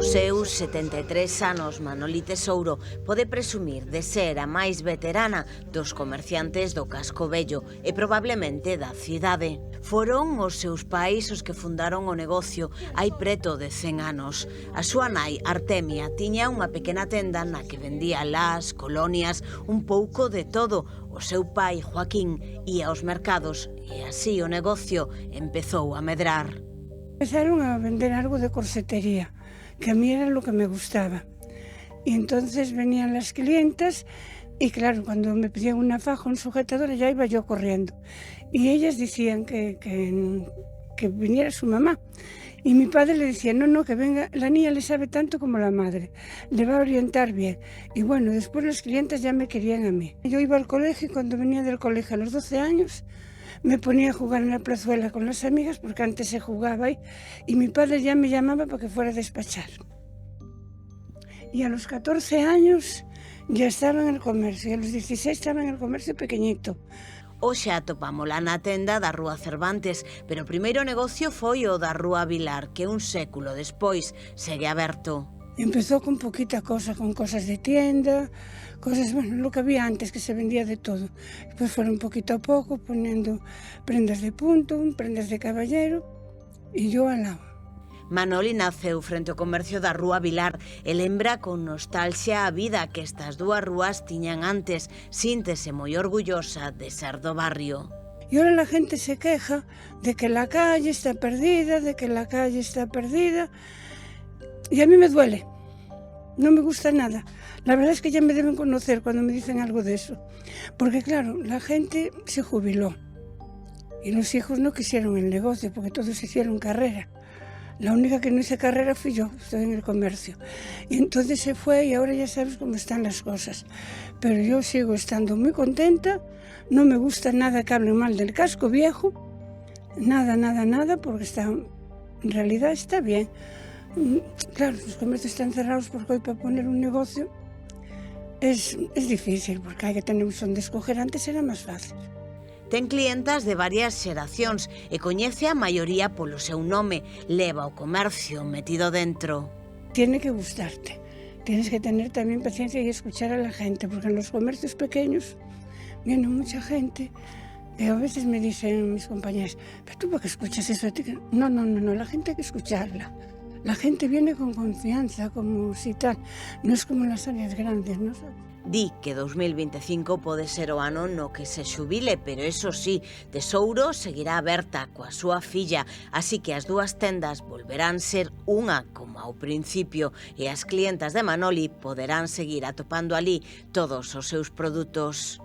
Aos seus 73 anos, Manoli Tesouro pode presumir de ser a máis veterana dos comerciantes do Casco Vello e probablemente da cidade. Foron os seus pais os que fundaron o negocio hai preto de 100 anos. A súa nai, Artemia, tiña unha pequena tenda na que vendía las, colonias, un pouco de todo. O seu pai, Joaquín, ia aos mercados e así o negocio empezou a medrar. Empezaron a vender algo de corsetería, que a mí era lo que me gustaba. Y entonces venían las clientas y claro, cuando me pedían una faja, un sujetador, ya iba yo corriendo. Y ellas decían que viniera su mamá. Y mi padre le decía, no, que venga, la niña le sabe tanto como la madre, le va a orientar bien. Y bueno, después las clientas ya me querían a mí. Yo iba al colegio y cuando venía del colegio a los 12 años, me ponía a jugar en la plazuela con las amigas, porque antes se jugaba ahí, y mi padre ya me llamaba para que fuera a despachar. Y a los 14 años ya estaba en el comercio, y a los 16 estaba en el comercio pequeñito. Hoxe atopámola na tenda da Rúa Cervantes, pero o primeiro negocio foi o da Rúa Vilar, que un século despois segue aberto. Empezó con poquita cosa, con cosas de tienda, cosas, bueno, lo que había antes, que se vendía de todo. Después fueron poquito a poco poniendo prendas de punto, prendas de caballero, y yo al lado. Manoli naceu frente ao comercio da Rúa Vilar e lembra con nostalgia a vida que estas dúas rúas tiñan antes. Síntese moi orgullosa de ser do barrio. Y ahora la gente se queja de que la calle está perdida, y a mí me duele. No me gusta nada. La verdad es que ya me deben conocer cuando me dicen algo de eso. Porque claro, la gente se jubiló y los hijos no quisieron el negocio porque todos hicieron carrera. La única que no hice carrera fui yo, estoy en el comercio. Y entonces se fue y ahora ya sabes cómo están las cosas. Pero yo sigo estando muy contenta, no me gusta nada que hablen mal del casco viejo, nada, porque en realidad está bien. Claro, los comercios están cerrados porque hoy para poner un negocio es difícil, porque hay que tener opción de escoger. Antes era más fácil. Ten clientas de varias xeracións e coñece a maioría polo seu nome. Leva o comercio metido dentro. Tiene que gustarte. Tienes que tener también paciencia y escuchar a la gente, porque en los comercios pequeños viene mucha gente y a veces me dicen mis compañeras, ¿pero tú por qué escuchas eso? No, la gente hay que escucharla. La gente viene con confianza, como si tal. No es como las áreas grandes, ¿no sabes? Di que 2025 pode ser o ano no que se xubile, pero eso sí, Tesouro seguirá aberta coa súa filla, así que as dúas tendas volverán ser unha como ao principio e as clientas de Manoli poderán seguir atopando ali todos os seus produtos.